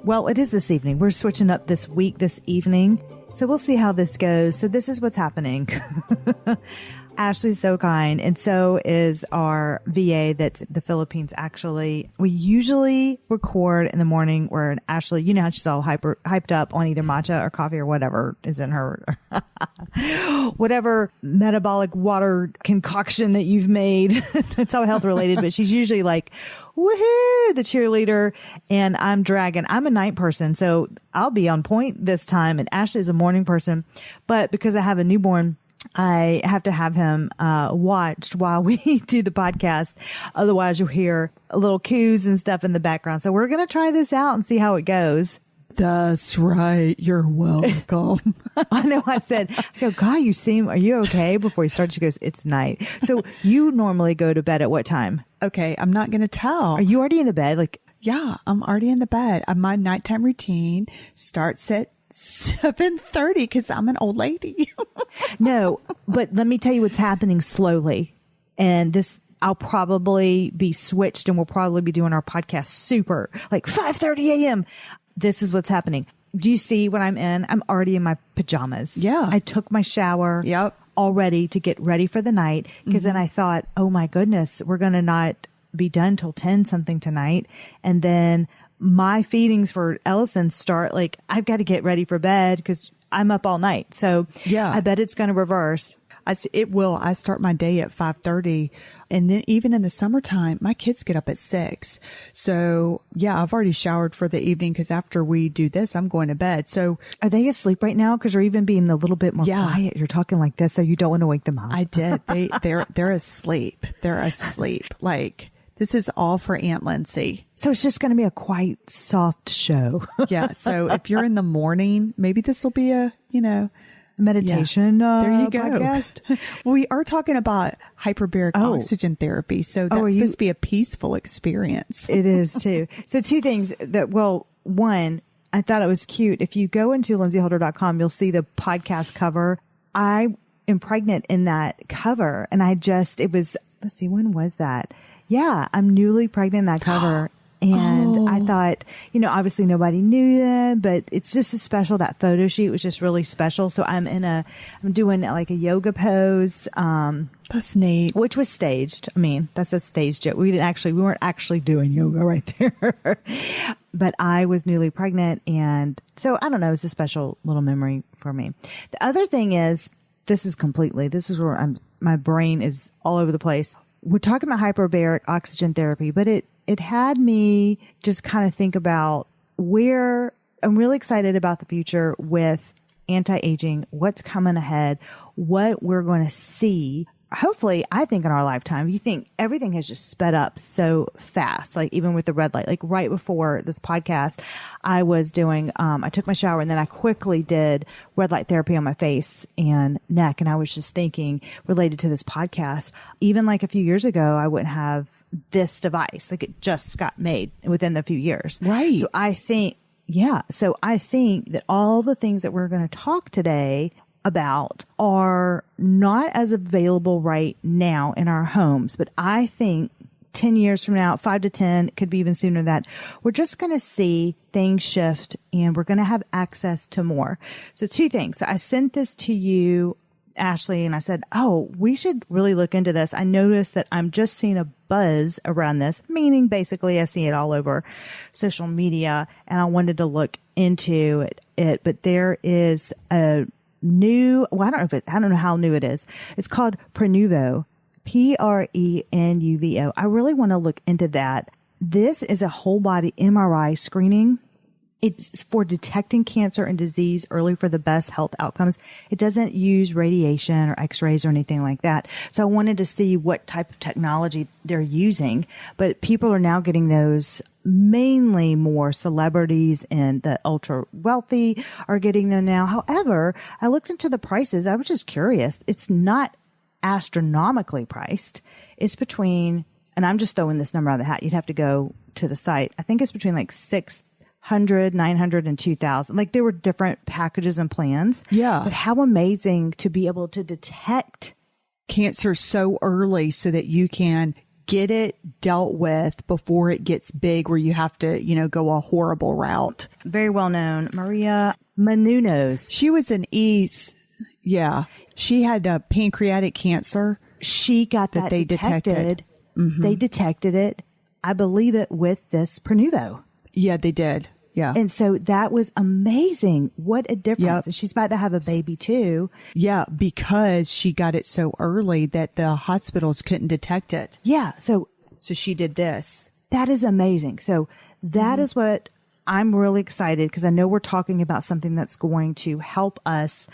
Well, it is this evening. We're switching up this evening. So we'll see how this goes. So this is what's happening. Ashley's so kind, and so is our VA that's the Philippines. Actually, we usually record in the morning where Ashley, you know how she's all hyped up on either matcha or coffee or whatever is in her, whatever metabolic water concoction that you've made. That's all health related, but she's usually like, woohoo, the cheerleader. And I'm dragging. I'm a night person, so I'll be on point this time. And Ashley's a morning person, but because I have a newborn, I have to have him watched while we do the podcast. Otherwise, you'll hear a little coos and stuff in the background. So we're going to try this out and see how it goes. That's right. You're welcome. I know. I said, God, are you okay? Before he started, she goes, it's night. So you normally go to bed at what time? Okay. I'm not going to tell. Are you already in the bed? Yeah, I'm already in the bed. My nighttime routine starts at 7:30 because I'm an old lady. No, but let me tell you what's happening slowly. And I'll probably be switched and we'll probably be doing our podcast super 5:30 a.m. This is what's happening. Do you see what I'm in? I'm already in my pajamas. Yeah. I took my shower. Yep. Already to get ready for the night. Because then I thought, oh my goodness, we're going to not be done till 10 something tonight. And then my feedings for Ellison start I've got to get ready for bed because I'm up all night. So yeah, I bet it's going to reverse. It will. I start my day at 5:30. And then even in the summertime, my kids get up at 6. So yeah, I've already showered for the evening because after we do this, I'm going to bed. So are they asleep right now? Because you're even being a little bit more quiet. You're talking like this, so you don't want to wake them up. I did. They're asleep. They're asleep. This is all for Aunt Lindsay. So it's just going to be a quite soft show. Yeah. So if you're in the morning, maybe this will be a meditation there you go. podcast. We are talking about hyperbaric oxygen therapy. So that's supposed to be a peaceful experience. It is too. So two things one, I thought it was cute. If you go into lindsayholder.com, you'll see the podcast cover. I am pregnant in that cover. And let's see, when was that? Yeah, I'm newly pregnant in that cover. And I thought, obviously nobody knew that, but it's just a special, that photo shoot was just really special. So I'm doing a yoga pose. That's neat. Which was staged. I mean, that's a staged joke. We weren't actually doing yoga right there, but I was newly pregnant. And so I don't know, it's a special little memory for me. The other thing is, this is where my brain is all over the place. We're talking about hyperbaric oxygen therapy, but it had me just kind of think about where I'm really excited about the future with anti-aging, what's coming ahead, what we're going to see. Hopefully, I think in our lifetime, you think everything has just sped up so fast, even with the red light, right before this podcast, I was doing, I took my shower and then I quickly did red light therapy on my face and neck. And I was just thinking related to this podcast, even a few years ago, I wouldn't have this device. It just got made within the few years. Right. So I think that all the things that we're going to talk today about are not as available right now in our homes, but I think 10 years from now, 5 to 10, it could be even sooner than that, we're just going to see things shift and we're going to have access to more. So two things. So I sent this to you, Ashley, and I said, we should really look into this. I noticed that I'm just seeing a buzz around this, meaning basically I see it all over social media and I wanted to look into it, but there is a new, I don't know how new it is. It's called Prenuvo, Prenuvo. I really want to look into that. This is a whole body MRI screening. It's for detecting cancer and disease early for the best health outcomes. It doesn't use radiation or x-rays or anything like that. So I wanted to see what type of technology they're using, but people are now getting those. Mainly more celebrities and the ultra wealthy are getting them now. However, I looked into the prices. I was just curious. It's not astronomically priced. It's between, and I'm just throwing this number out of the hat. You'd have to go to the site. I think it's between $600, $900, and $2,000. There were different packages and plans. Yeah. But how amazing to be able to detect cancer so early so that you can get it dealt with before it gets big where you have to, go a horrible route. Very well known. Maria Menounos. She was an East. Yeah. She had pancreatic cancer. She got that they detected. They detected it, I believe it, with this Prenuvo. Yeah, they did. Yeah. And so that was amazing. What a difference. Yep. And she's about to have a baby too. Yeah, because she got it so early that the hospitals couldn't detect it. Yeah. So she did this. That is amazing. So that is what I'm really excited, because I know we're talking about something that's going to help us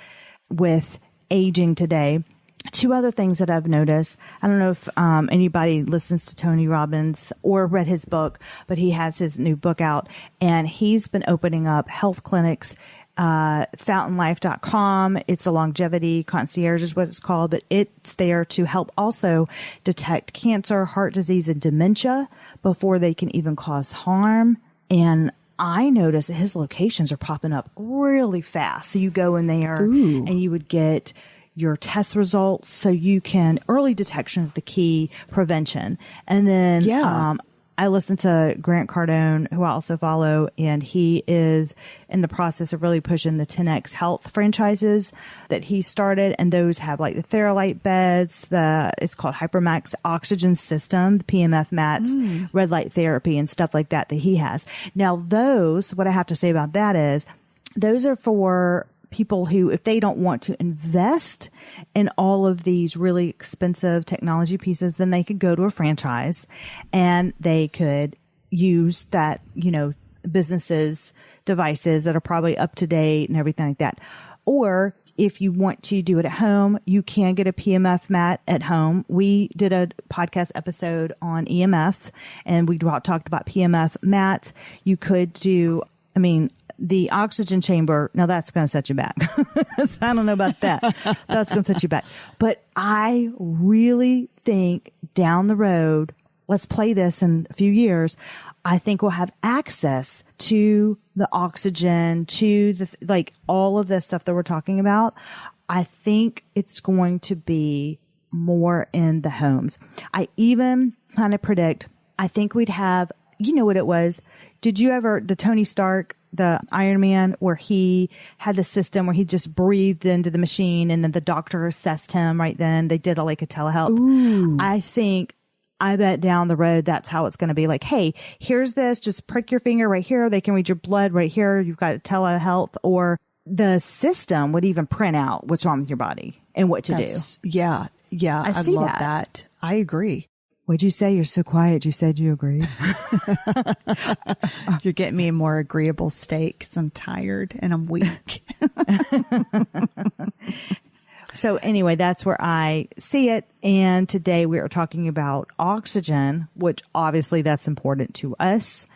with aging today. Two other things that I've noticed. I don't know if anybody listens to Tony Robbins or read his book, but he has his new book out, and he's been opening up health clinics. FountainLife.com. It's a longevity concierge is what it's called, but it's there to help also detect cancer, heart disease, and dementia before they can even cause harm. And I noticed that his locations are popping up really fast. So you go in there and you would get your test results, so you can, early detection is the key prevention. And then I listened to Grant Cardone, who I also follow, and he is in the process of really pushing the 10X Health franchises that he started. And those have like the Theralite beds, it's called Hyperbaric Oxygen System, the PMF mats, red light therapy, and stuff like that he has. Now what I have to say about that is those are for people who, if they don't want to invest in all of these really expensive technology pieces, then they could go to a franchise and they could use that, businesses' devices that are probably up to date and everything like that. Or if you want to do it at home, you can get a PMF mat at home. We did a podcast episode on EMF and we talked about PMF mats. You could do, the oxygen chamber, now that's going to set you back. I don't know about that. That's going to set you back. But I really think down the road, let's play this in a few years, I think we'll have access to the oxygen, to all of this stuff that we're talking about. I think it's going to be more in the homes. I even kind of predict, I think we'd have, what it was? Did you ever, the Tony Stark, the Iron Man, where he had the system where he just breathed into the machine and then the doctor assessed him right then? They did a telehealth. Ooh. I bet down the road, that's how it's going to be. Like, hey, here's this, just prick your finger right here. They can read your blood right here. You've got telehealth, or the system would even print out what's wrong with your body and what to do. Yeah. Yeah. I see love that. I agree. What'd you say? You're so quiet. You said you agree. You're getting me a more agreeable state because I'm tired and I'm weak. So anyway, that's where I see it. And today we are talking about oxygen, which obviously that's important to us.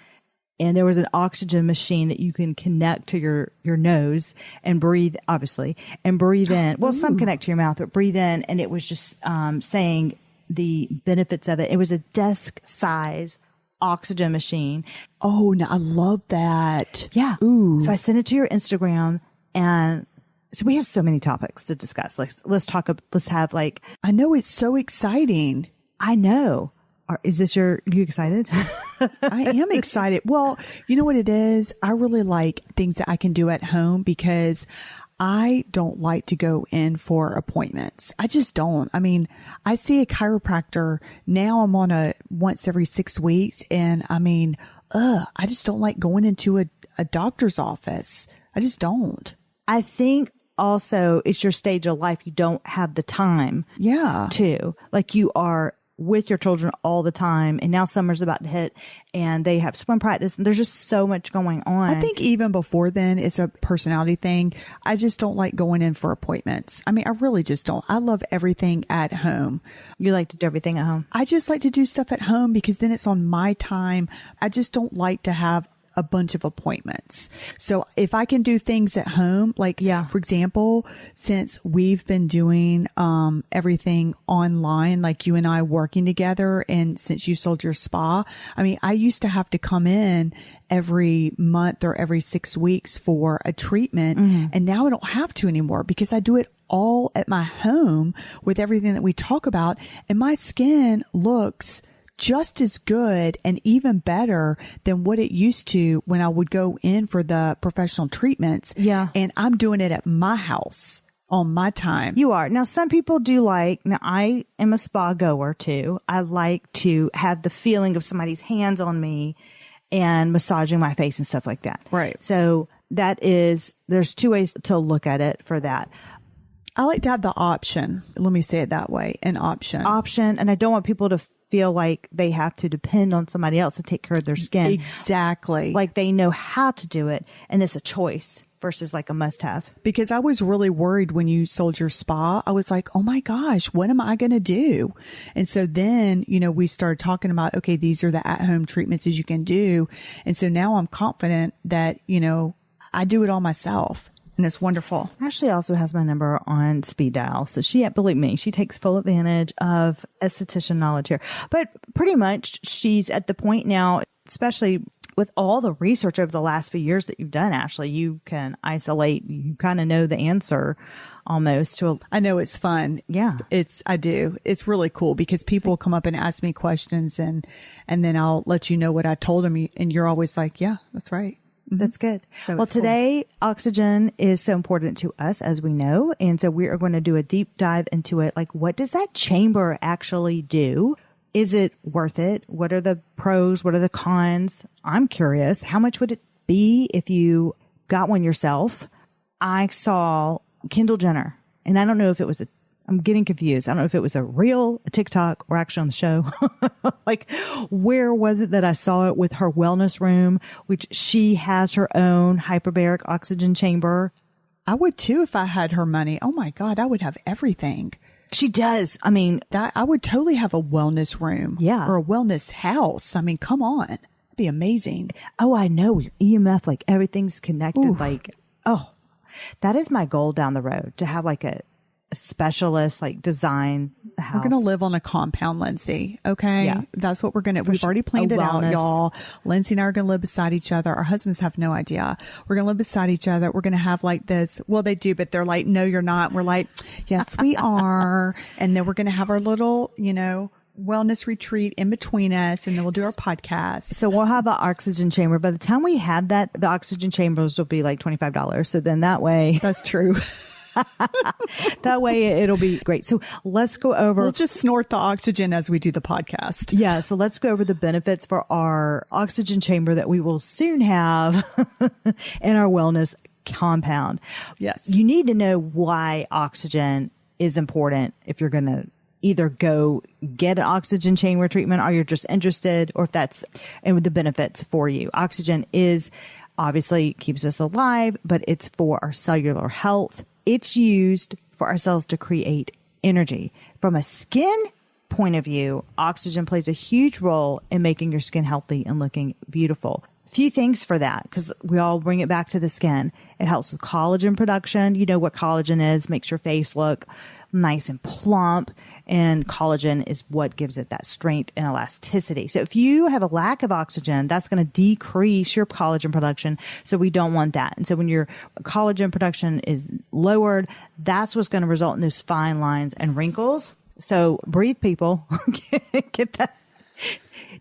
And there was an oxygen machine that you can connect to your nose and breathe, obviously, and breathe in. Well, some connect to your mouth, but breathe in. And it was just saying the benefits of it. It was a desk size oxygen machine. Oh, no, I love that. Yeah. Ooh. So I sent it to your Instagram, and so we have so many topics to discuss. Let's have I know, it's so exciting. I know. Is this are you excited? I am excited. Well, you know what it is? I really like things that I can do at home because I don't like to go in for appointments. I just don't. I see a chiropractor now. I'm on a once every 6 weeks, and I just don't like going into a doctor's office. I just don't. I think also it's your stage of life. You don't have the time. Yeah. You are with your children all the time, and now summer's about to hit and they have swim practice and there's just so much going on. I think even before then it's a personality thing. I just don't like going in for appointments. I really just don't. I love everything at home. You like to do everything at home? I just like to do stuff at home because then it's on my time. I just don't like to have a bunch of appointments. So if I can do things at home, like, for example, since we've been doing, everything online, like you and I working together, and since you sold your spa, I mean, I used to have to come in every month or every 6 weeks for a treatment. And now I don't have to anymore because I do it all at my home with everything that we talk about. And my skin looks just as good and even better than what it used to when I would go in for the professional treatments. Yeah. And I'm doing it at my house on my time. You are. Now, some people do now I am a spa goer too. I like to have the feeling of somebody's hands on me and massaging my face and stuff like that. Right. So there's two ways to look at it for that. I like to have the option. Let me say it that way. An option. And I don't want people to feel like they have to depend on somebody else to take care of their skin. Exactly. Like they know how to do it, and it's a choice versus like a must-have. Because I was really worried when you sold your spa. I was like, oh my gosh, what am I going to do? And so then, we started talking about, okay, these are the at-home treatments that you can do. And so now I'm confident that, I do it all myself. And it's wonderful. Ashley also has my number on speed dial. So believe me, she takes full advantage of esthetician knowledge here. But pretty much she's at the point now, especially with all the research over the last few years that you've done, Ashley, you can isolate, you kind of know the answer almost I know it's fun. Yeah. I do. It's really cool because people come up and ask me questions and then I'll let you know what I told them. And you're always like, yeah, that's right. That's good. So well, today, oxygen is so important to us, as we know. And so we are going to do a deep dive into it. Like, what does that chamber actually do? Is it worth it? What are the pros? What are the cons? I'm curious. How much would it be if you got one yourself? I saw Kendall Jenner, and I don't know if it was I'm getting confused. I don't know if it was a TikTok, or actually on the show. Like, where was it that I saw it with her wellness room, which she has her own hyperbaric oxygen chamber? I would too if I had her money. Oh my God, I would have everything. She does. I mean, I would totally have a wellness room. Yeah. Or a wellness house. I mean, come on. It'd be amazing. Oh, I know. Your EMF, like everything's connected. Oof. Like, that is my goal down the road, to have like a specialist, like design the house. We're going to live on a compound, Lindsay. Okay. Yeah. That's what we've already planned it out, y'all. Lindsay and I are going to live beside each other. Our husbands have no idea. We're going to live beside each other. We're going to have like this. Well, they do, but they're like, no, you're not. We're like, yes, we are. And then we're going to have our little, wellness retreat in between us, and then we'll do our podcast. So we'll have an oxygen chamber. By the time we have that, the oxygen chambers will be like $25. So then that way. That's true. That way it'll be great. So let's go over. We'll just snort the oxygen as we do the podcast. Yeah. So let's go over the benefits for our oxygen chamber that we will soon have in our wellness compound. Yes. You need to know why oxygen is important if you're going to either go get an oxygen chamber treatment, or you're just interested, or if that's, and with the benefits for you. Oxygen is obviously keeps us alive, but it's for our cellular health. It's used for our cells to create energy. From a skin point of view, oxygen plays a huge role in making your skin healthy and looking beautiful. Few things for that, because we all bring it back to the skin. It helps with collagen production. You know what collagen is, makes your face look nice and plump. And collagen is what gives it that strength and elasticity. So if you have a lack of oxygen, that's going to decrease your collagen production. So we don't want that. And so when your collagen production is lowered, that's what's going to result in those fine lines and wrinkles. So breathe, people. Get that.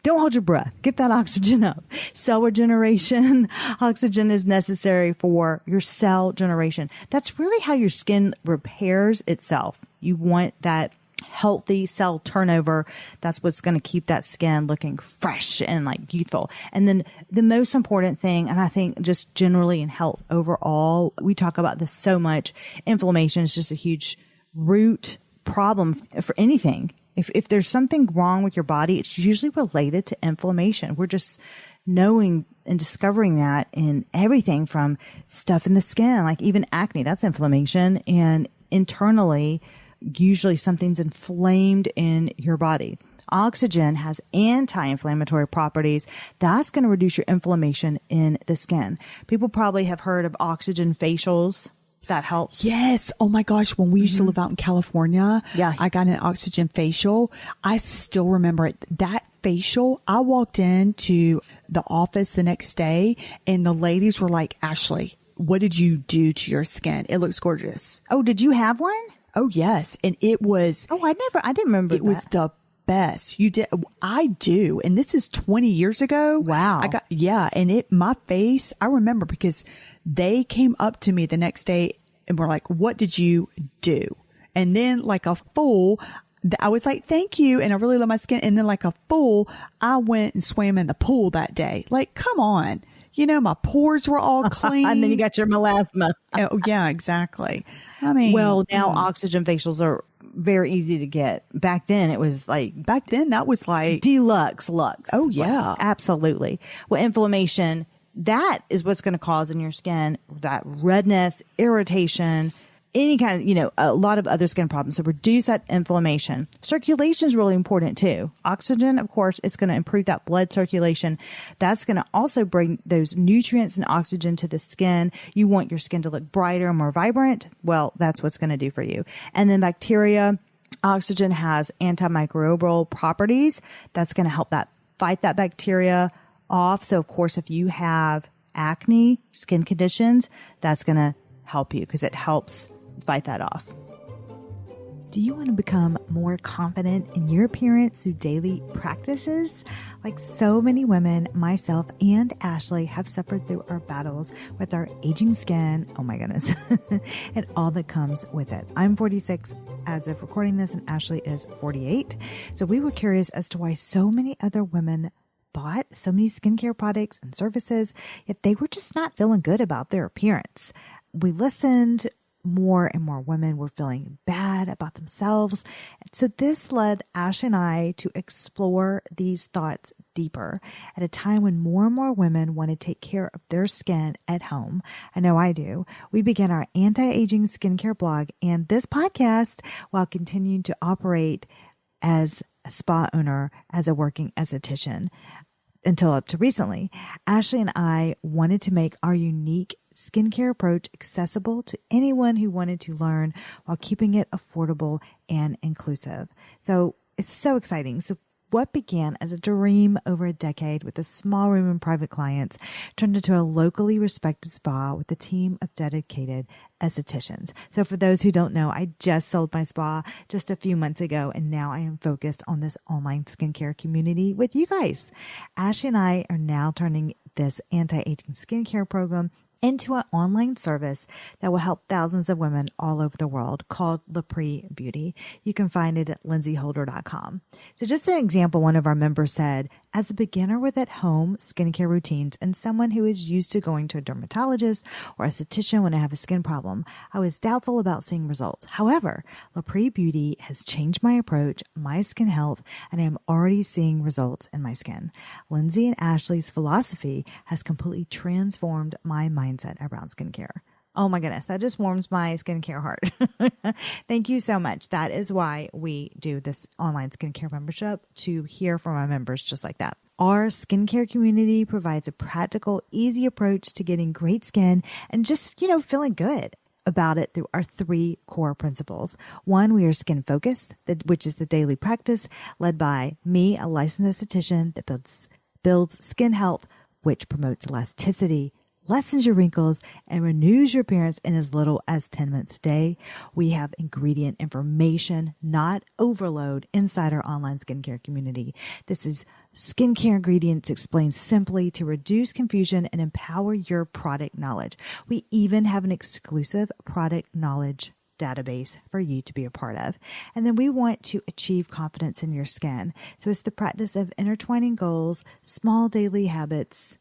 Don't hold your breath. Get that oxygen up. Cell regeneration. Oxygen is necessary for your cell generation. That's really how your skin repairs itself. You want that healthy cell turnover. That's what's going to keep that skin looking fresh and like youthful. And then the most important thing, and I think just generally in health overall, we talk about this so much. Inflammation is just a huge root problem for anything. If there's something wrong with your body, it's usually related to inflammation. We're just knowing and discovering that in everything from stuff in the skin, like even acne, that's inflammation. And internally, usually something's inflamed in your body. Oxygen has anti-inflammatory properties. That's going to reduce your inflammation in the skin. People probably have heard of oxygen facials. That helps. Yes. Oh my gosh. When we used to live out in California, Yeah. I got an oxygen facial. I still remember it. That facial, I walked into the office the next day and the ladies were like, Ashley, what did you do to your skin? It looks gorgeous. Oh, did you have one? Oh yes. And it was, Oh, I didn't remember it was the best. You did. I do. And this is 20 years ago. Wow. And my face, I remember because they came up to me the next day and were like, what did you do? And then like a fool, I was like, thank you. And I really love my skin. And then like a fool, I went and swam in the pool that day. Like, come on. You know, my pores were all clean. And then you got your melasma. Oh, yeah, exactly. I mean, Well, now oxygen facials are very easy to get. Back then, it was like back then that was like deluxe lux. Oh, yeah. Absolutely. Well, inflammation, that is what's going to cause in your skin that redness, irritation, any kind of, a lot of other skin problems. So reduce that inflammation. Circulation is really important too. Oxygen, of course, it's going to improve that blood circulation. That's going to also bring those nutrients and oxygen to the skin. You want your skin to look brighter and more vibrant. Well, that's what's going to do for you. And then bacteria, oxygen has antimicrobial properties. That's going to help fight that bacteria off. So of course, if you have acne, skin conditions, that's going to help you because it helps fight that off. Do you want to become more confident in your appearance through daily practices? Like so many women, myself and Ashley have suffered through our battles with our aging skin. Oh my goodness. And all that comes with it. I'm 46 as of recording this and Ashley is 48. So we were curious as to why so many other women bought so many skincare products and services, yet they were just not feeling good about their appearance. We listened. More and more women were feeling bad about themselves. So this led Ash and I to explore these thoughts deeper at a time when more and more women want to take care of their skin at home. I know I do. We began our anti-aging skincare blog and this podcast while continuing to operate as a spa owner, as a working esthetician. Until up to recently, Ashley and I wanted to make our unique skincare approach accessible to anyone who wanted to learn while keeping it affordable and inclusive. So it's so exciting. So what began as a dream over a decade with a small room and private clients turned into a locally respected spa with a team of dedicated estheticians. So for those who don't know, I just sold my spa just a few months ago, and now I am focused on this online skincare community with you guys. Ashley and I are now turning this anti-aging skincare program into an online service that will help thousands of women all over the world called Lapre Beauty. You can find it at lindsayholder.com. So just an example, one of our members said, as a beginner with at-home skincare routines and someone who is used to going to a dermatologist or esthetician when I have a skin problem, I was doubtful about seeing results. However, Lapre Beauty has changed my approach, my skin health, and I am already seeing results in my skin. Lindsay and Ashley's philosophy has completely transformed my mindset around skincare. Oh my goodness, that just warms my skincare heart. Thank you so much. That is why we do this online skincare membership, to hear from our members just like that. Our skincare community provides a practical, easy approach to getting great skin and just, feeling good about it through our 3 core principles. 1, we are skin focused, which is the daily practice led by me, a licensed esthetician that builds skin health, which promotes elasticity, lessens your wrinkles, and renews your appearance in as little as 10 minutes a day. We have ingredient information, not overload, inside our online skincare community. This is skincare ingredients explained simply to reduce confusion and empower your product knowledge. We even have an exclusive product knowledge database for you to be a part of. And then we want to achieve confidence in your skin. So it's the practice of intertwining goals, small daily habits,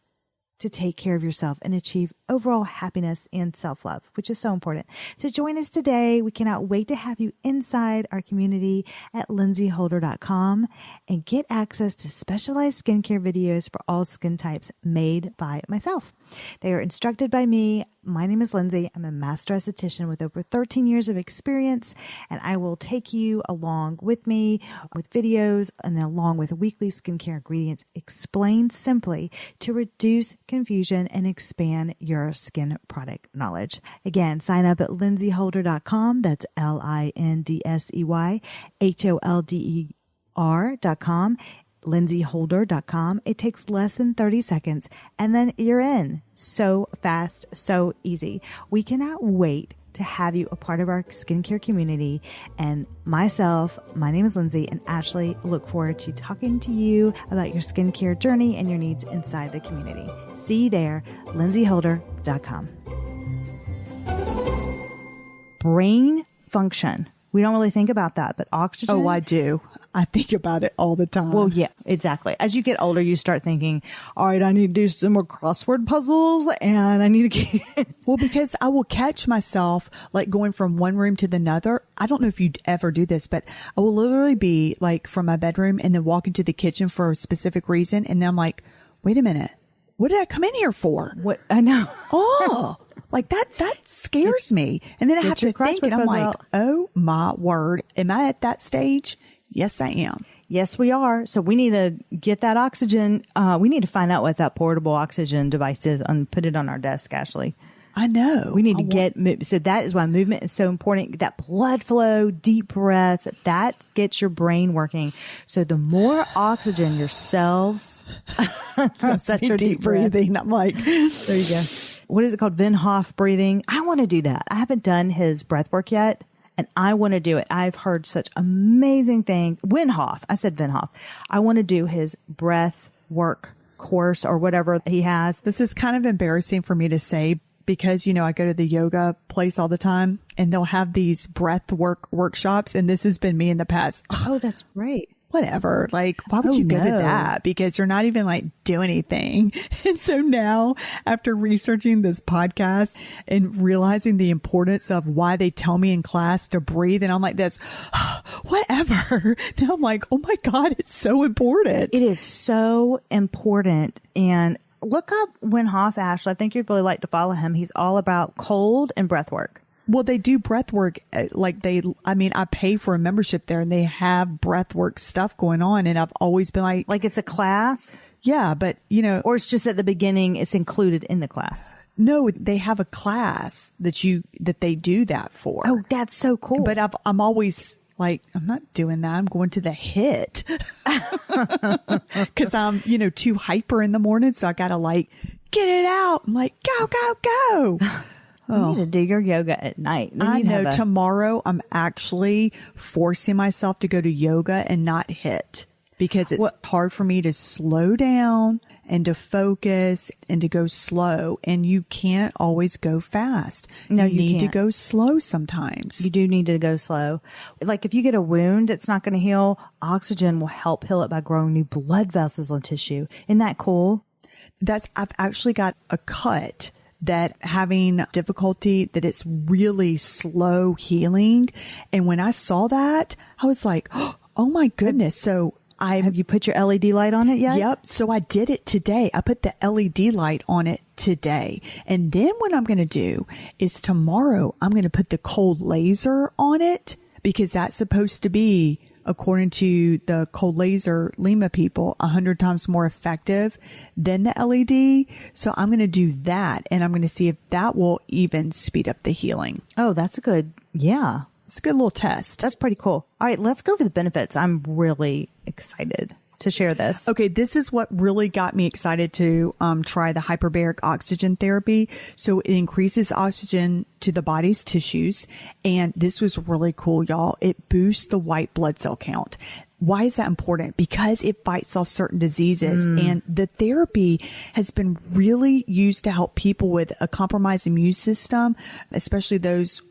to take care of yourself and achieve overall happiness and self-love, which is so important. So join us today. We cannot wait to have you inside our community at lindsayholder.com and get access to specialized skincare videos for all skin types made by myself. They are instructed by me. My name is Lindsay. I'm a master esthetician with over 13 years of experience, and I will take you along with me with videos and along with weekly skincare ingredients explained simply to reduce confusion and expand your skin product knowledge. Again, sign up at lindsayholder.com. That's LINDSEYHOLDER.com. lindsayholder.com. It takes less than 30 seconds and then you're in. So fast, so easy. We cannot wait to have you a part of our skincare community. And myself, my name is Lindsay, and Ashley look forward to talking to you about your skincare journey and your needs inside the community. See you there, lindsayholder.com. Brain function. We don't really think about that, but oxygen. Oh, I do. I think about it all the time. Well, yeah, exactly. As you get older, you start thinking, all right, I need to do some more crossword puzzles and I need to get... Well, because I will catch myself like going from one room to the other. I don't know if you'd ever do this, but I will literally be like from my bedroom and then walk into the kitchen for a specific reason. And then I'm like, wait a minute, what did I come in here for? What? I know. Oh, like that scares me. And then I have to think and I'm like, oh my word. Am I at that stage? Yes, I am. Yes, we are. So we need to get that oxygen. We need to find out what that portable oxygen device is and put it on our desk, Ashley. I know. We need to so that is why movement is so important. That blood flow, deep breaths, that gets your brain working. So the more oxygen your cells, that's your deep breathing. I'm like, there you go. What is it called? Wim Hof breathing. I want to do that. I haven't done his breath work yet. And I want to do it. I've heard such amazing things. Wim Hof. I said Wim Hof. I want to do his breath work course or whatever he has. This is kind of embarrassing for me to say because, you know, I go to the yoga place all the time and they'll have these breath work workshops. And this has been me in the past. Oh, that's great. Whatever. Like, why would you go to that? Because you're not even like do anything. And so now after researching this podcast and realizing the importance of why they tell me in class to breathe, and I'm like this, whatever. Now I'm like, oh my God, it's so important. It is so important. And look up Wim Hof, Ashley. I think you'd really like to follow him. He's all about cold and breath work. Well, they do breath work. I pay for a membership there and they have breath work stuff going on. And I've always been like it's a class. Yeah. But you know, or it's just at the beginning, it's included in the class. No, they have a class that they do that for. Oh, that's so cool. But I'm always like, I'm not doing that. I'm going to the HIIT because I'm, too hyper in the morning. So I got to like get it out. I'm like, go, go, go. You need to do your yoga at night. I know. Tomorrow, I'm actually forcing myself to go to yoga and not HIIT because it's hard for me to slow down and to focus and to go slow. And you can't always go fast. No, you need to go slow sometimes. You do need to go slow. Like if you get a wound that's not going to heal, oxygen will help heal it by growing new blood vessels and tissue. Isn't that cool? I've actually got a cut that having difficulty, that it's really slow healing. And when I saw that, I was like, oh my goodness. So have you put your LED light on it yet? Yep. So I did it today. I put the LED light on it today. And then what I'm going to do is tomorrow I'm going to put the cold laser on it because that's supposed to be, according to the cold laser Lima people, 100 times more effective than the LED. So I'm going to do that and I'm going to see if that will even speed up the healing. Oh, that's a good, yeah. It's a good little test. That's pretty cool. All right, let's go over the benefits. I'm really excited to share this. Okay, this is what really got me excited to try the hyperbaric oxygen therapy. So it increases oxygen to the body's tissues. And this was really cool, y'all. It boosts the white blood cell count. Why is that important? Because it fights off certain diseases. And the therapy has been really used to help people with a compromised immune system, especially those,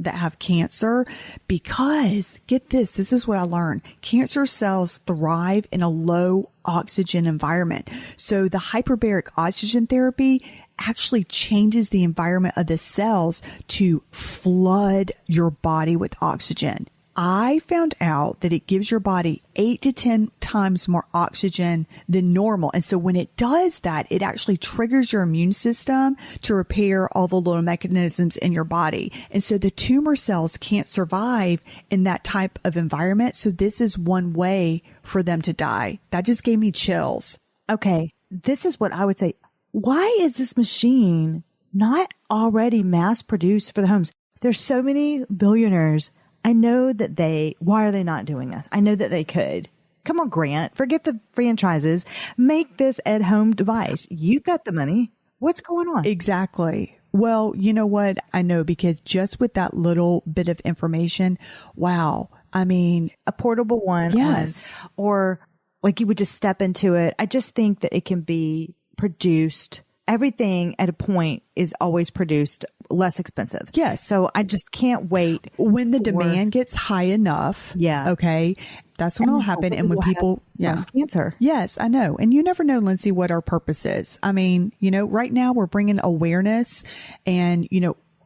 that have cancer, because get this is what I learned. Cancer cells thrive in a low oxygen environment. So the hyperbaric oxygen therapy actually changes the environment of the cells to flood your body with oxygen. I found out that it gives your body 8 to 10 times more oxygen than normal. And so when it does that, it actually triggers your immune system to repair all the little mechanisms in your body. And so the tumor cells can't survive in that type of environment. So this is one way for them to die. That just gave me chills. Okay. This is what I would say. Why is this machine not already mass produced for the homes? There's so many billionaires. I know that why are they not doing this? I know that they could. Come on, Grant, forget the franchises. Make this at home device. You've got the money. What's going on? Exactly. Well, you know what? I know, because just with that little bit of information, wow. I mean, a portable one. Yes. Or like you would just step into it. I just think that it can be produced. Everything at a point is always produced less expensive. Yes. So I just can't wait. When the demand gets high enough. Yeah. Okay. That's when it'll happen. And when people, less cancer. Yes, I know. And you never know, Lindsay, what our purpose is. I mean, right now we're bringing awareness, and,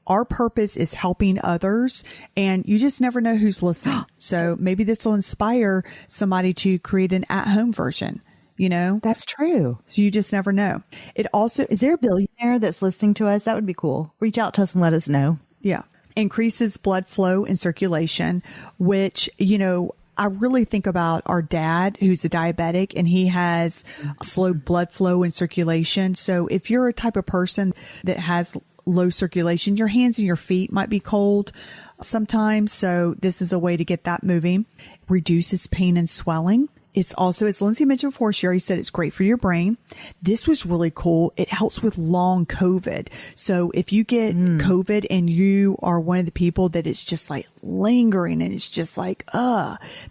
our purpose is helping others, and you just never know who's listening. So maybe this will inspire somebody to create an at-home version. That's true. So you just never know. It also, is there a billionaire that's listening to us? That would be cool. Reach out to us and let us know. Yeah. Increases blood flow and circulation, which, I really think about our dad, who's a diabetic, and he has slow blood flow and circulation. So if you're a type of person that has low circulation, your hands and your feet might be cold sometimes. So this is a way to get that moving. Reduces pain and swelling. It's also, as Lindsay mentioned before, Sherry said it's great for your brain. This was really cool. It helps with long COVID. So if you get COVID and you are one of the people that it's just like lingering and it's just like,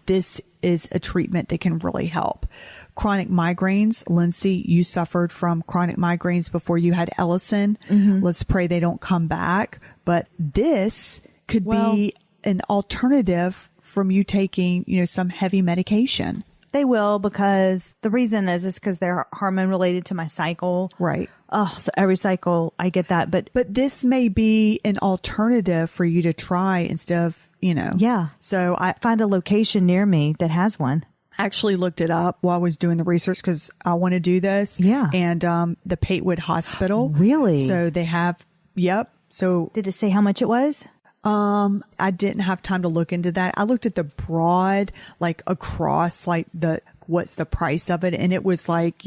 this is a treatment that can really help. Chronic migraines. Lindsay, you suffered from chronic migraines before you had Ellison. Mm-hmm. Let's pray they don't come back. But this could be an alternative from you taking, some heavy medication. They will, because the reason is because they're hormone related to my cycle. Right. Oh, so every cycle I get that. But this may be an alternative for you to try instead of, Yeah. So I find a location near me that has one. Actually looked it up while I was doing the research because I want to do this. Yeah. And the Patewood Hospital. Really? So they have, yep. So did it say how much it was? I didn't have time to look into that. I looked at the broad, like across, like what's the price of it. And it was like,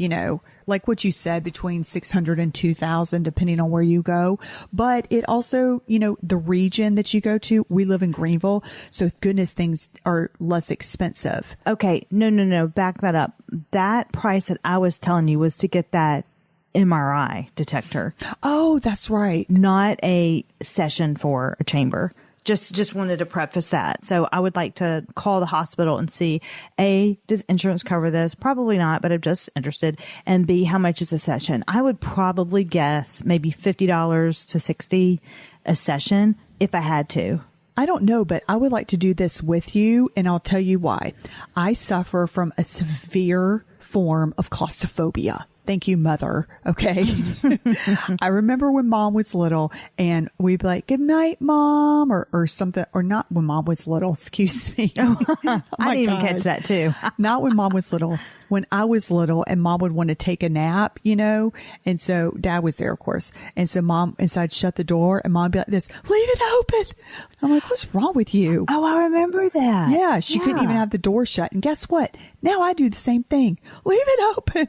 like what you said, between 600 and 2,000, depending on where you go. But it also, the region that you go to, we live in Greenville. So goodness, things are less expensive. Okay. No. Back that up. That price that I was telling you was to get that MRI detector. Oh, that's right. Not a session for a chamber. Just wanted to preface that. So I would like to call the hospital and see, A, does insurance cover this? Probably not, but I'm just interested. And B, how much is a session? I would probably guess maybe $50 to $60 a session if I had to. I don't know, but I would like to do this with you, and I'll tell you why. I suffer from a severe form of claustrophobia. Thank you, Mother. Okay. I remember when Mom was little and we'd be like, good night, Mom, or something, or not when Mom was little. Excuse me. I didn't even catch that too. Not when Mom was little. When I was little and Mom would want to take a nap, and so Dad was there, of course. And so I'd shut the door and Mom would be like this, leave it open. I'm like, what's wrong with you? Oh, I remember that. Yeah. She couldn't even have the door shut. And guess what? Now I do the same thing. Leave it open.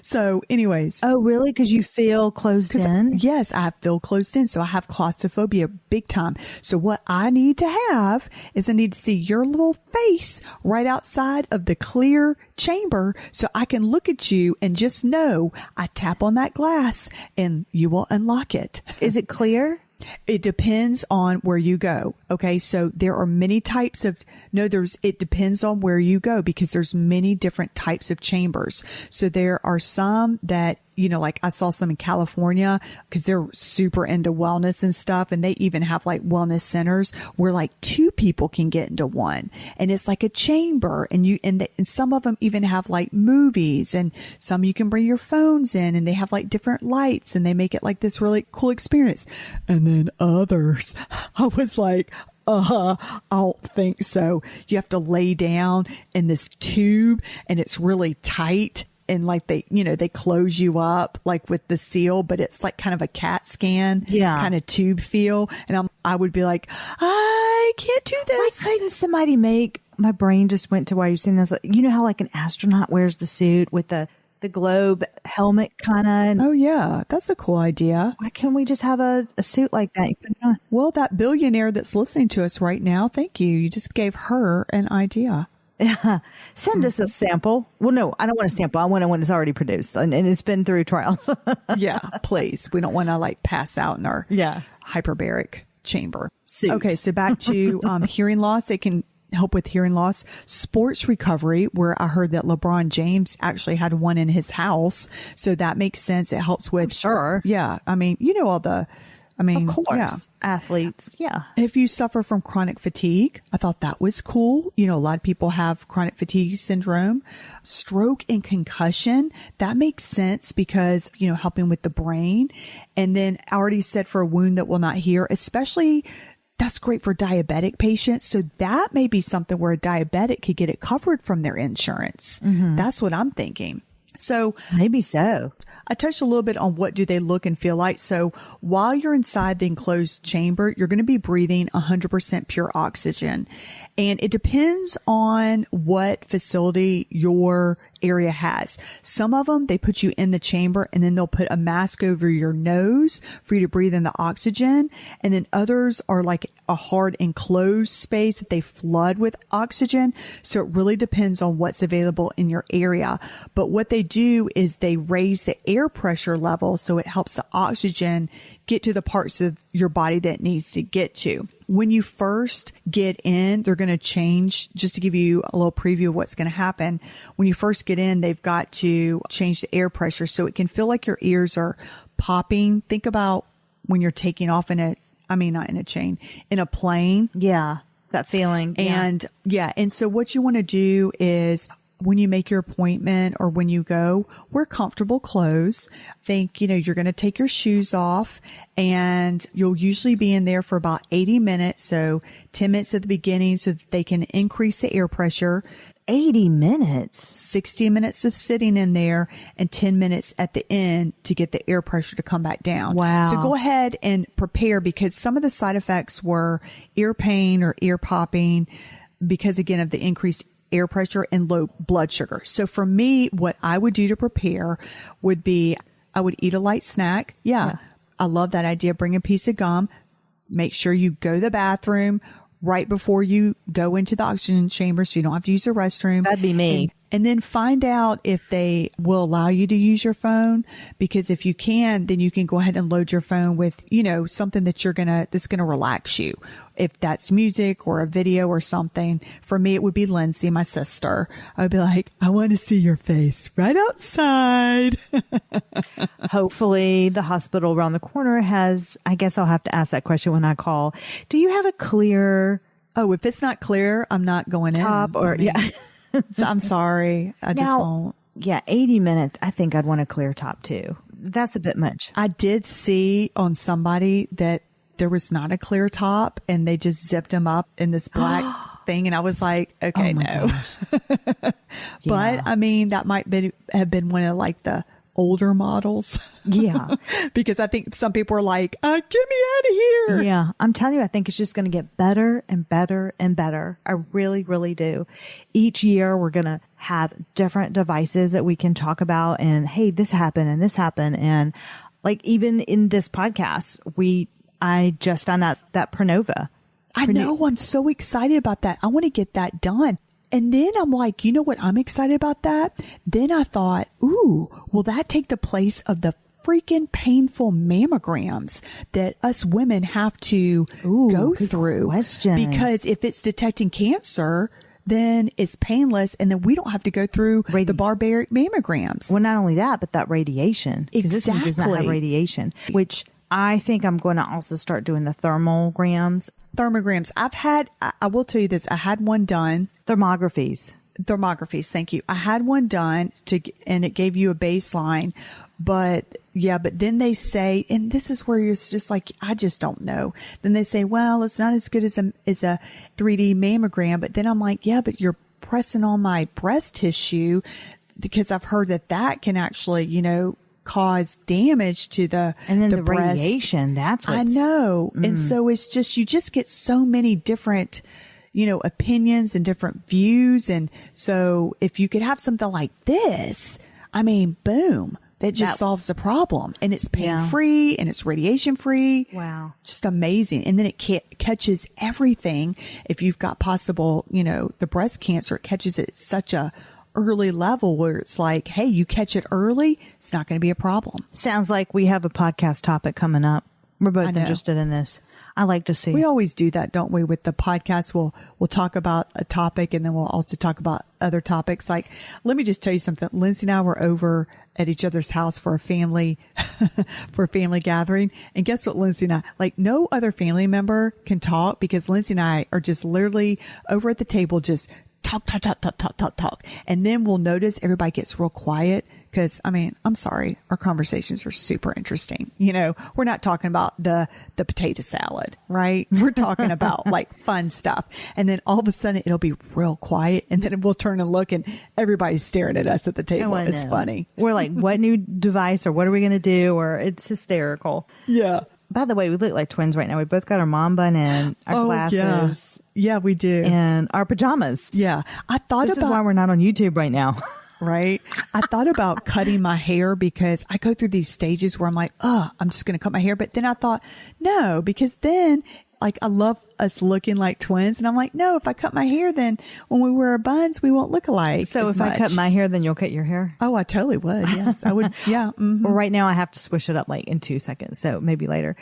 So anyways. Oh, really? Because you feel closed in? Yes, I feel closed in. So I have claustrophobia big time. So what I need to have is I need to see your little face right outside of the clear chamber so I can look at you and just know I tap on that glass and you will unlock it. Is it clear? It depends on where you go. Okay. So there are many types of, it depends on where you go because there's many different types of chambers. So there are some that, like I saw some in California because they're super into wellness and stuff. And they even have like wellness centers where like 2 people can get into one. And it's like a chamber and some of them even have like movies and some you can bring your phones in and they have like different lights and they make it like this really cool experience. And then others, I was like, I don't think so. You have to lay down in this tube and it's really tight. And like they close you up like with the seal, but it's like kind of a CAT scan kind of tube feel. And I would be like, I can't do this. Why couldn't somebody my brain just went to why you've seen this. You know how like an astronaut wears the suit with the globe helmet kind of. Oh yeah. That's a cool idea. Why can't we just have a suit like that? You put it on. Well, that billionaire that's listening to us right now, thank you. You just gave her an idea. Yeah. Send us a sample. Well, no, I don't want a sample. I want one that's already produced and it's been through trials. Yeah, please. We don't want to like pass out in our hyperbaric chamber. Suit. Okay, so back to hearing loss. It can help with hearing loss. Sports recovery, where I heard that LeBron James actually had one in his house. So that makes sense. It helps with. Sure. Yeah. I mean, of course, athletes. Yeah. If you suffer from chronic fatigue, I thought that was cool. A lot of people have chronic fatigue syndrome, stroke and concussion. That makes sense because, helping with the brain. And then I already said for a wound that will not heal, especially that's great for diabetic patients. So that may be something where a diabetic could get it covered from their insurance. Mm-hmm. That's what I'm thinking. So maybe so. I touched a little bit on what do they look and feel like. So while you're inside the enclosed chamber, you're going to be breathing 100% pure oxygen. And it depends on what facility your area has. Some of them, they put you in the chamber and then they'll put a mask over your nose for you to breathe in the oxygen. And then others are like a hard enclosed space that they flood with oxygen. So it really depends on what's available in your area. But what they do is they raise the air pressure level so it helps the oxygen get to the parts of your body that it needs to get to. When you first get in, they're going to change, just to give you a little preview of what's going to happen. When you first get in, they've got to change the air pressure so it can feel like your ears are popping. Think about when you're taking off not in a chain, in a plane. Yeah, that feeling. And and so what you want to do is when you make your appointment or when you go, wear comfortable clothes. Think, you're going to take your shoes off and you'll usually be in there for about 80 minutes. So 10 minutes at the beginning so that they can increase the air pressure. 80 minutes, 60 minutes of sitting in there and 10 minutes at the end to get the air pressure to come back down. Wow. So go ahead and prepare because some of the side effects were ear pain or ear popping because again of the increased air pressure and low blood sugar. So for me, what I would do to prepare would be I would eat a light snack. Yeah. I love that idea. Bring a piece of gum. Make sure you go to the bathroom right before you go into the oxygen chamber so you don't have to use the restroom. That'd be me. And then find out if they will allow you to use your phone, because if you can, then you can go ahead and load your phone with, something that's going to relax you. If that's music or a video or something. For me, it would be Lindsay, my sister. I would be like, I want to see your face right outside. Hopefully the hospital around the corner has, I guess I'll have to ask that question when I call. Do you have a clear? Oh, if it's not clear, I'm not going top in. Or yeah. So I'm sorry. I just won't. Yeah, 80 minutes. I think I'd want a clear top too. That's a bit much. I did see on somebody that there was not a clear top and they just zipped him up in this black thing. And I was like, okay, no. But that might have been one of like the older models. Yeah. Because I think some people are like, get me out of here. Yeah. I'm telling you, I think it's just going to get better and better and better. I really, really do. Each year we're going to have different devices that we can talk about and, hey, this happened and this happened. And like even in this podcast, I just found out that Pronova. I know. I'm so excited about that. I want to get that done. And then I'm like, you know what? I'm excited about that. Then I thought, ooh, will that take the place of the freaking painful mammograms that us women have to go through? Question. Because if it's detecting cancer, then it's painless. And then we don't have to go through the barbaric mammograms. Well, not only that, but that radiation. Exactly. This one does not have radiation, which I think I'm going to also start doing the thermograms. I will tell you this. I had one done. Thermographies. Thank you. I had one done and it gave you a baseline, but Yeah, but then they say, and this is where you're just like, I just don't know. Then they say, well, it's not as good as a 3D mammogram. But then I'm like, yeah, but you're pressing on my breast tissue, because I've heard that can actually, cause damage to the and then the breast. Radiation. That's what I know. And so it's just, you just get so many different, opinions and different views. And so if you could have something like this, I mean, boom. That just solves the problem, and it's pain free and it's radiation free. Wow. Just amazing. And then it catches everything. If you've got possible, the breast cancer, it catches it at such a early level where it's like, hey, you catch it early, it's not going to be a problem. Sounds like we have a podcast topic coming up. We're both interested in this. I like to see. We always do that, don't we? With the podcast, we'll talk about a topic, and then we'll also talk about other topics. Like, let me just tell you something. Lindsay and I were over at each other's house for a family gathering. And guess what, Lindsay and I, like, no other family member can talk, because Lindsay and I are just literally over at the table, just talk. And then we'll notice everybody gets real quiet. Cause I'm sorry, our conversations are super interesting. We're not talking about the potato salad, right? We're talking about like fun stuff. And then all of a sudden it'll be real quiet, and then we'll turn and look, and everybody's staring at us at the table. It's funny. We're like, what new device, or what are we going to do? Or it's hysterical. Yeah. By the way, we look like twins right now. We both got our mom bun in, our glasses. Yeah, we do. And our pajamas. Yeah. This is why we're not on YouTube right now. Right. I thought about cutting my hair, because I go through these stages where I'm like, I'm just going to cut my hair. But then I thought, no, because then, like, I love us looking like twins. And I'm like, no, if I cut my hair, then when we wear our buns, we won't look alike. So if I cut my hair, then you'll cut your hair? Oh, I totally would. Yes, I would. Yeah. Mm-hmm. Well, right now I have to swish it up like in 2 seconds. So maybe later.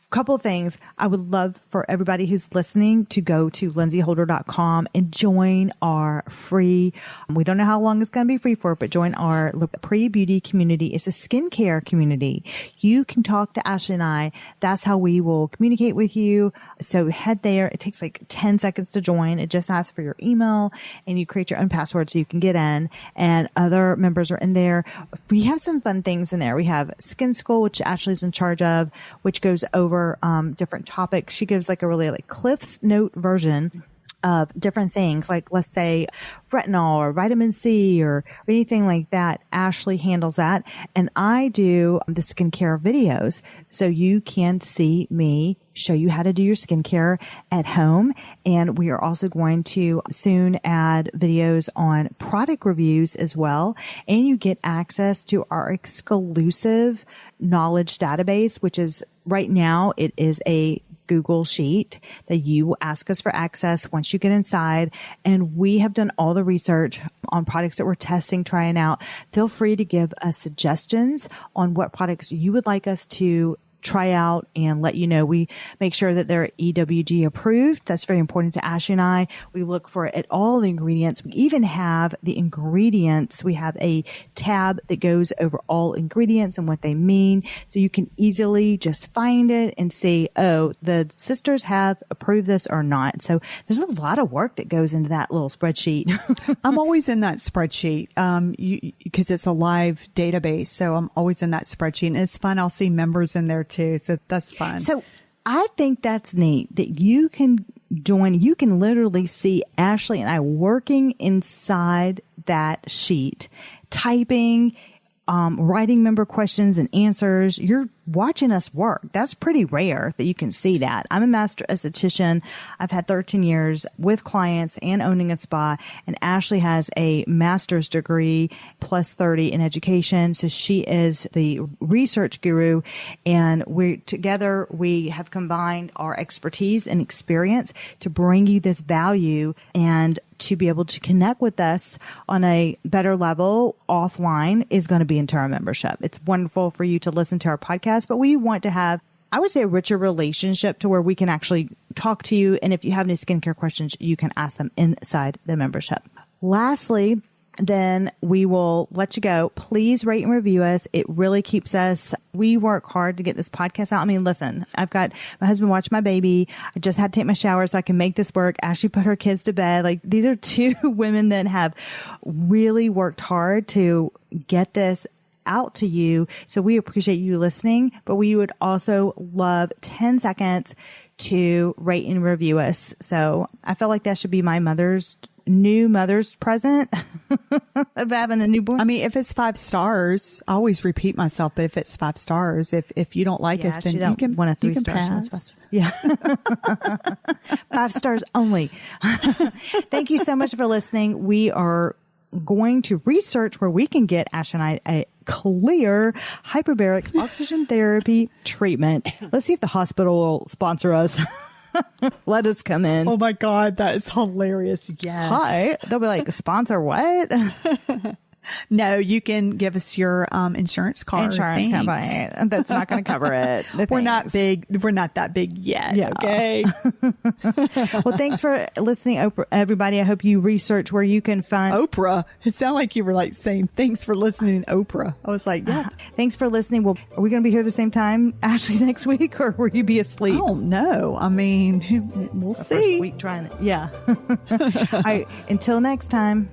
Couple of things. I would love for everybody who's listening to go to lindsayholder.com and join our free, we don't know how long it's going to be free for, but join our pre-beauty community. It's a skincare community. You can talk to Ashley and I. That's how we will communicate with you. So head there. It takes like 10 seconds to join. It just asks for your email, and you create your own password so you can get in, and other members are in there. We have some fun things in there. We have Skin School, which Ashley's in charge of, which goes over different topics. She gives like a really like Cliff's Note version of different things, like let's say retinol or vitamin C or anything like that. Ashley handles that. And I do the skincare videos. So you can see me show you how to do your skincare at home. And we are also going to soon add videos on product reviews as well. And you get access to our exclusive knowledge database, which is right now, it is a Google sheet that you ask us for access once you get inside. And we have done all the research on products that we're testing, trying out. Feel free to give us suggestions on what products you would like us to try out and let you know. We make sure that they're EWG approved. That's very important to Ashley and I. We look for at all the ingredients. We even have the ingredients. We have a tab that goes over all ingredients and what they mean. So you can easily just find it and see, oh, the sisters have approved this or not. So there's a lot of work that goes into that little spreadsheet. I'm always in that spreadsheet because it's a live database. So I'm always in that spreadsheet, and it's fun. I'll see members in there too. So that's fun. So I think that's neat that you can join. You can literally see Ashley and I working inside that sheet, typing, writing member questions and answers. You're watching us work. That's pretty rare that you can see that. I'm a master esthetician. I've had 13 years with clients and owning a spa. And Ashley has a master's degree plus 30 in education. So she is the research guru. And we have combined our expertise and experience to bring you this value and to be able to connect with us on a better level offline is going to be into our membership. It's wonderful for you to listen to our podcast, but we want to have, I would say, a richer relationship to where we can actually talk to you. And if you have any skincare questions, you can ask them inside the membership. Lastly, then we will let you go. Please rate and review us. It really keeps us. We work hard to get this podcast out. I mean, listen, I've got my husband watch my baby. I just had to take my shower so I can make this work. Ashley put her kids to bed. Like, these are two women that have really worked hard to get this out to you. So we appreciate you listening, but we would also love 10 seconds to rate and review us. So I feel like that should be my new mother's present of having a newborn. I mean, if it's 5 stars, I always repeat myself, but if it's 5 stars, if you don't like us, then you can want a 3 stars. Pass. Yeah. 5 stars only. Thank you so much for listening. We are going to research where we can get Ash and I a clear hyperbaric oxygen therapy treatment. Let's see if the hospital will sponsor us. Let us come in. Oh my God, that is hilarious. Yes. Hi. They'll be like, sponsor what? No, you can give us your insurance card. Insurance company. That's not going to cover it. We're not big. We're not that big yet. Yeah. Okay. Well, thanks for listening, Oprah, everybody. I hope you research where you can find Oprah. It sounded like you were like saying thanks for listening, Oprah. I was like, yeah. Thanks for listening. Well, are we going to be here the same time, Ashley, next week, or will you be asleep? I don't know. I mean, we'll see. First week trying it. Yeah. All right. Until next time.